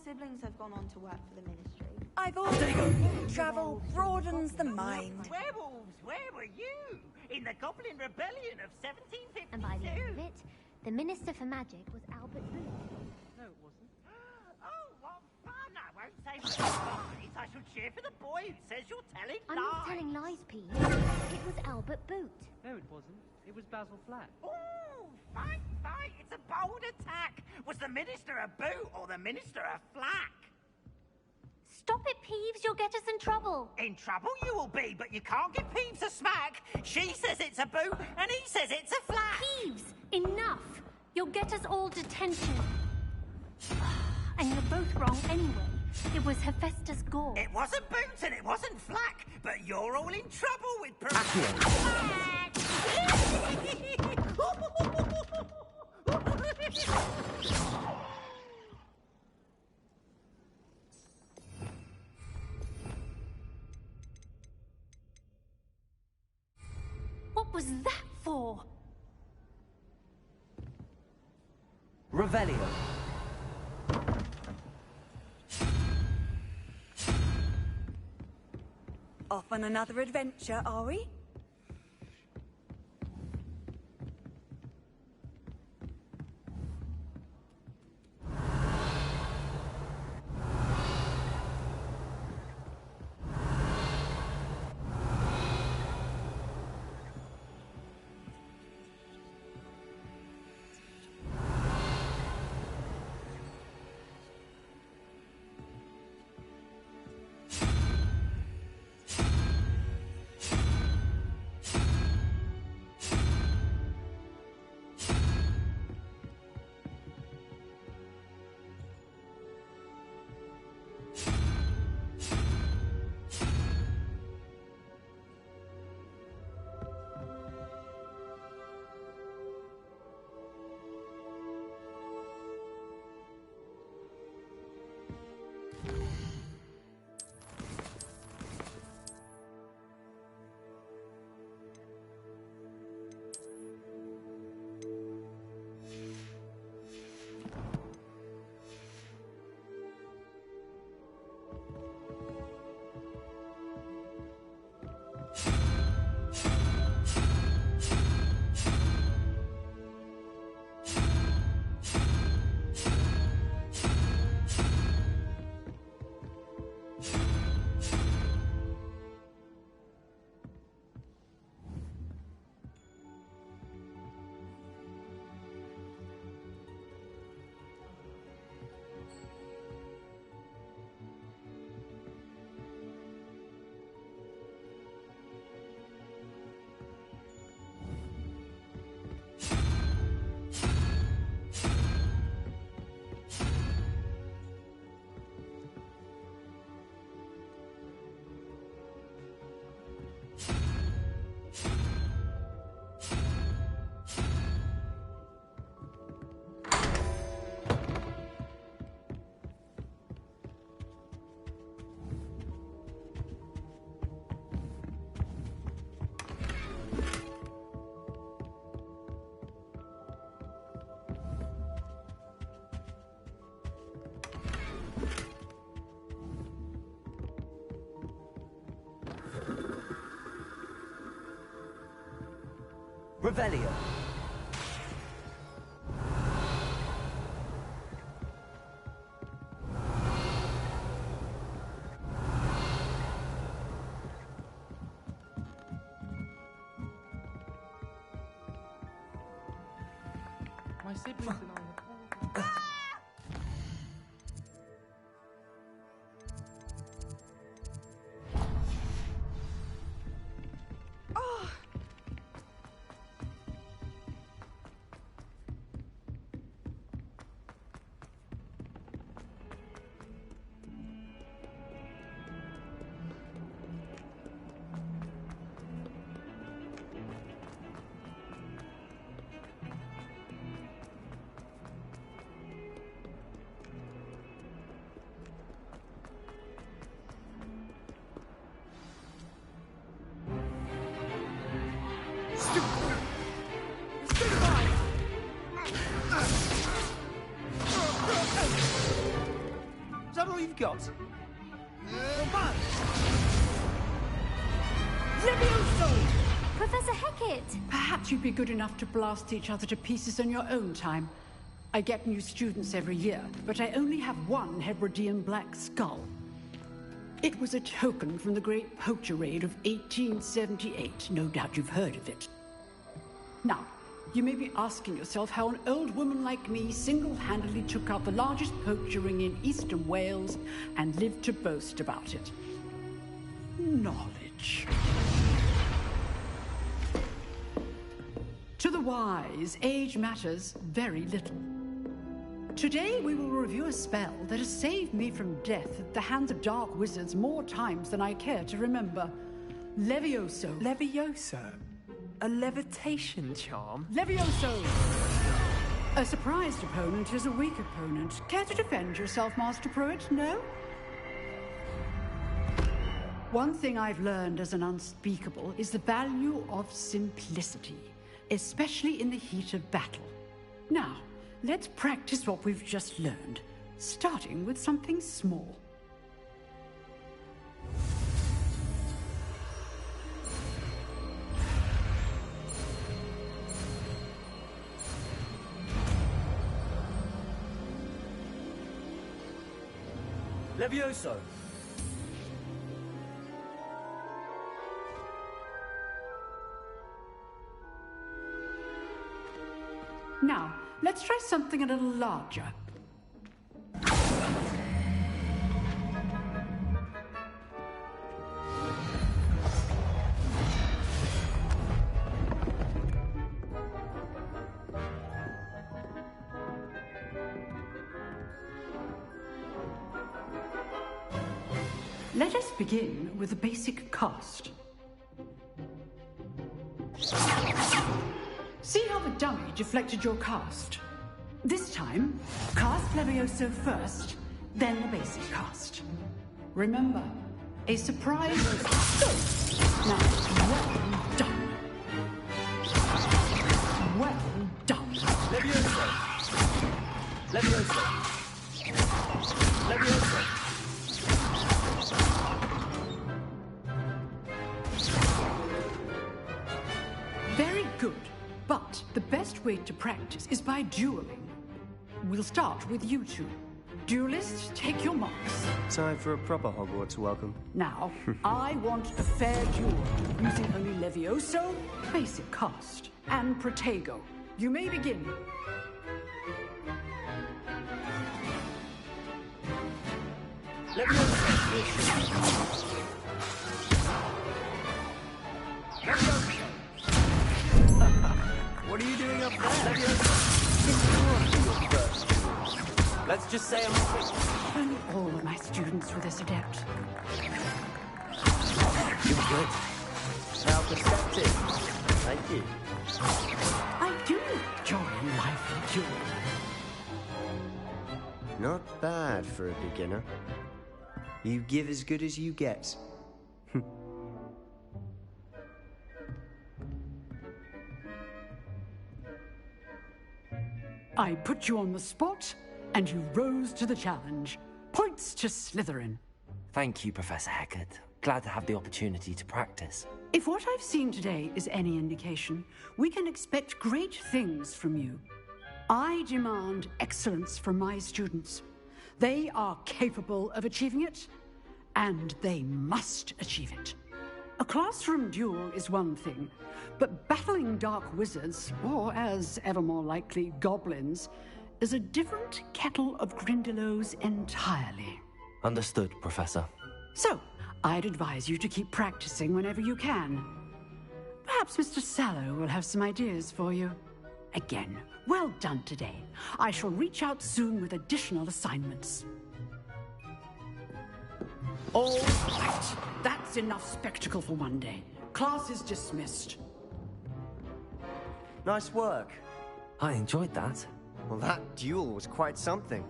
siblings have gone on to work for the ministry. I've always travel broadens the mind. Werewolves, where were you? In the Goblin Rebellion of 1752. And by the end of it, the Minister for Magic was Albert Booth. No, it wasn't. Oh, what fun! I won't say lies. I shall cheer for the boy who says you're telling lies. I'm not telling lies, Pete. It was Albert Boot. No, it wasn't. It was Basil Flat. Oh, fight, fight! It's a bold attack. Was the Minister a boot or the Minister a flack? Stop it, Peeves. You'll get us in trouble. In trouble you will be, but you can't give Peeves a smack. She says it's a boot, and he says it's a flack. Peeves, enough. You'll get us all detention. And you're both wrong anyway. It was Hephaestus Gore. It wasn't boot and it wasn't flack, but you're all in trouble with What was that for? Revelio. Off on another adventure, are we? Revelio. My siblings and I were got? Levioso! Professor Hecat! Perhaps you'd be good enough to blast each other to pieces on your own time. I get new students every year, but I only have one Hebridean black skull. It was a token from the Great Poacher Raid of 1878. No doubt you've heard of it. Now, you may be asking yourself how an old woman like me single-handedly took out the largest poacher ring in eastern Wales and lived to boast about it. Knowledge. To the wise, age matters very little. Today we will review a spell that has saved me from death at the hands of dark wizards more times than I care to remember. Levioso. Levioso? A levitation charm? Levioso! A surprised opponent is a weak opponent. Care to defend yourself, Master Pruitt? No? One thing I've learned as an unspeakable is the value of simplicity, especially in the heat of battle. Now, let's practice what we've just learned, starting with something small. Levioso! Now, let's try something a little larger. Let us begin with a basic cast. See how the dummy deflected your cast? This time, cast Levioso first, then the basic cast. Remember, a surprise... Now, well done. Well done. Levioso! Levioso! Levioso! Very good. But the best way to practice is by dueling. We'll start with you two. Duelists, take your marks. Time for a proper Hogwarts welcome. Now, I want a fair duel, using only Levioso, basic cast, and Protego. You may begin. Levioso! What are you doing up there? Let's just say I'm quick. Only all of my students were this adept. You were good. How perceptive. Thank you. I do enjoy life duel. Not bad for a beginner. You give as good as you get. I put you on the spot, and you rose to the challenge. Points to Slytherin. Thank you, Professor Hecat. Glad to have the opportunity to practice. If what I've seen today is any indication, we can expect great things from you. I demand excellence from my students. They are capable of achieving it, and they must achieve it. A classroom duel is one thing, but battling dark wizards, or as ever more likely, goblins, is a different kettle of Grindylows entirely. Understood, Professor. So, I'd advise you to keep practicing whenever you can. Perhaps Mr. Sallow will have some ideas for you. Again, well done today. I shall reach out soon with additional assignments. All right, that's enough spectacle for one day. Class is dismissed. Nice work. I enjoyed that. Well, that duel was quite something.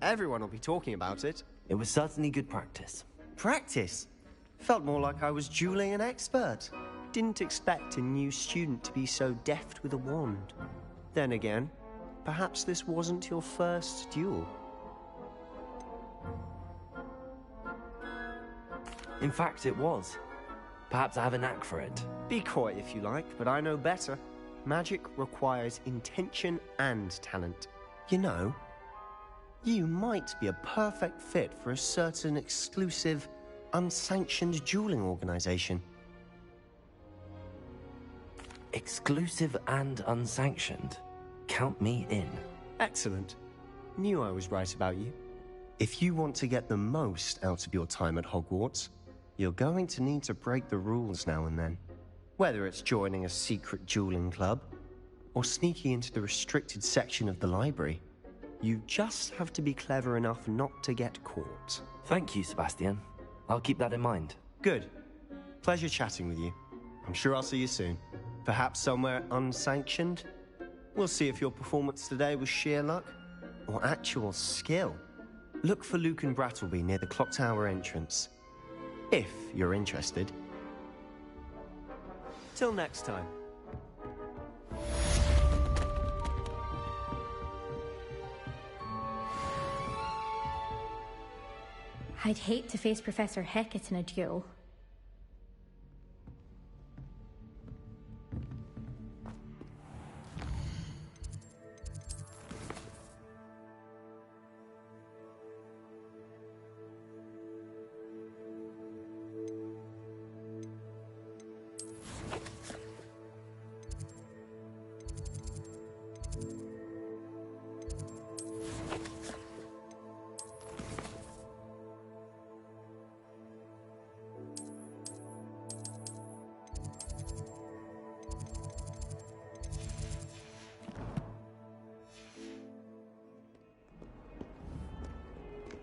Everyone will be talking about it. It was certainly good practice. Practice? Felt more like I was dueling an expert. Didn't expect a new student to be so deft with a wand. Then again, perhaps this wasn't your first duel. In fact, it was. Perhaps I have a knack for it. Be coy if you like, but I know better. Magic requires intention and talent. You know, you might be a perfect fit for a certain exclusive, unsanctioned dueling organization. Exclusive and unsanctioned. Count me in. Excellent. Knew I was right about you. If you want to get the most out of your time at Hogwarts, you're going to need to break the rules now and then. Whether it's joining a secret dueling club, or sneaking into the restricted section of the library, you just have to be clever enough not to get caught. Thank you, Sebastian. I'll keep that in mind. Good. Pleasure chatting with you. I'm sure I'll see you soon. Perhaps somewhere unsanctioned? We'll see if your performance today was sheer luck or actual skill. Look for Luke and Brattleby near the clock tower entrance, if you're interested. Till next time. I'd hate to face Professor Hecat in a duel.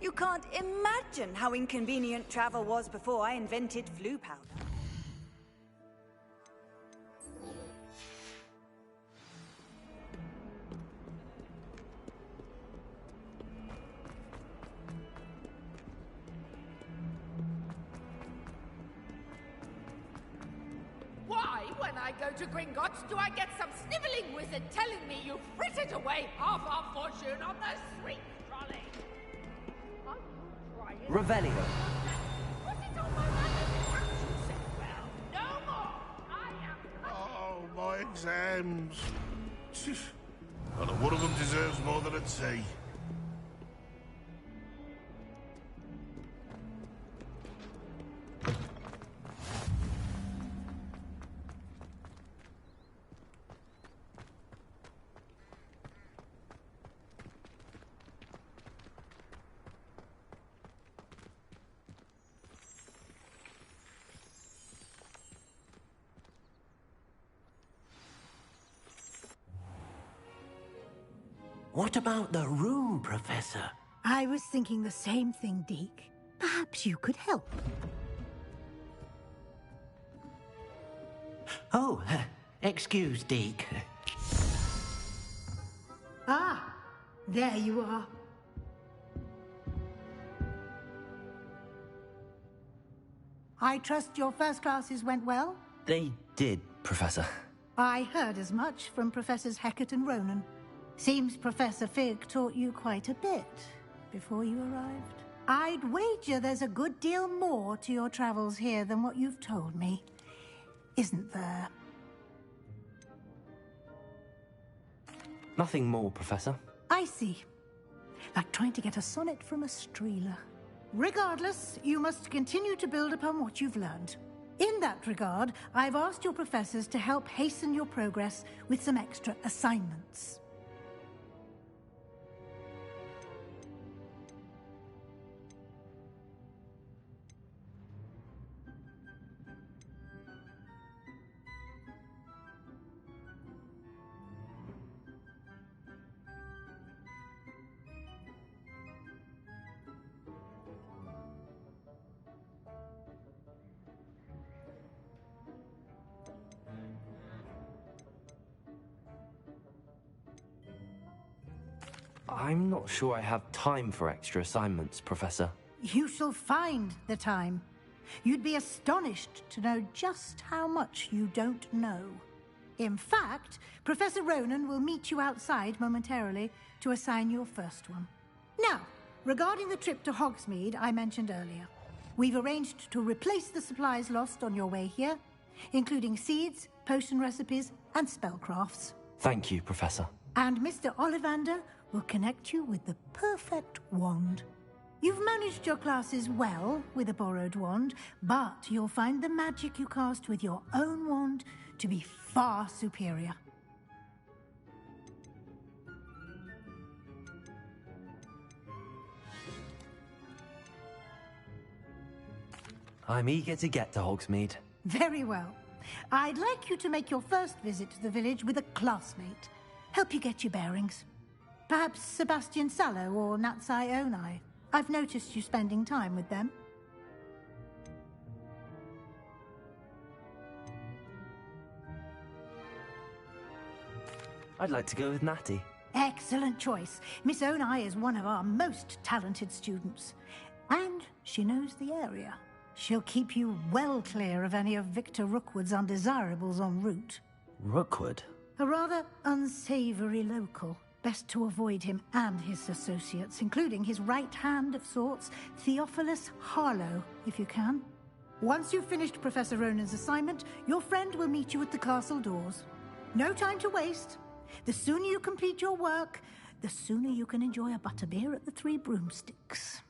You can't imagine how inconvenient travel was before I invented flu powder. Why, when I go to Gringotts, do I get some snivelling wizard telling me you've frittered away half our fortune on the sweet trolley? Are you trying? Revelio. Put it on my manifestation set. Well, no more. I am... Oh, my exams. Not a one of them deserves more than a tea. What about the room, Professor? I was thinking the same thing, Deke. Perhaps you could help. Oh, excuse, Deke. Ah, there you are. I trust your first classes went well? They did, Professor. I heard as much from Professors Hecat and Ronan. Seems Professor Fig taught you quite a bit before you arrived. I'd wager there's a good deal more to your travels here than what you've told me. Isn't there? Nothing more, Professor. I see. Like trying to get a sonnet from a streeler. Regardless, you must continue to build upon what you've learned. In that regard, I've asked your professors to help hasten your progress with some extra assignments. I'm not sure I have time for extra assignments, Professor. You shall find the time. You'd be astonished to know just how much you don't know. In fact, Professor Ronan will meet you outside momentarily to assign your first one. Now, regarding the trip to Hogsmeade I mentioned earlier, We've arranged to replace the supplies lost on your way here, including seeds, potion recipes, and spellcrafts. Thank you, Professor. And Mr. Ollivander will connect you with the perfect wand. You've managed your classes well with a borrowed wand, but you'll find the magic you cast with your own wand to be far superior. I'm eager to get to Hogsmeade. Very well. I'd like you to make your first visit to the village with a classmate. Help you get your bearings. Perhaps Sebastian Sallow or Natsai Onai. I've noticed you spending time with them. I'd like to go with Natty. Excellent choice. Miss Onai is one of our most talented students. And she knows the area. She'll keep you well clear of any of Victor Rookwood's undesirables en route. Rookwood? A rather unsavory local. Best to avoid him and his associates, including his right hand of sorts, Theophilus Harlow, if you can. Once you've finished Professor Ronan's assignment, your friend will meet you at the castle doors. No time to waste. The sooner you complete your work, the sooner you can enjoy a butterbeer at the Three Broomsticks.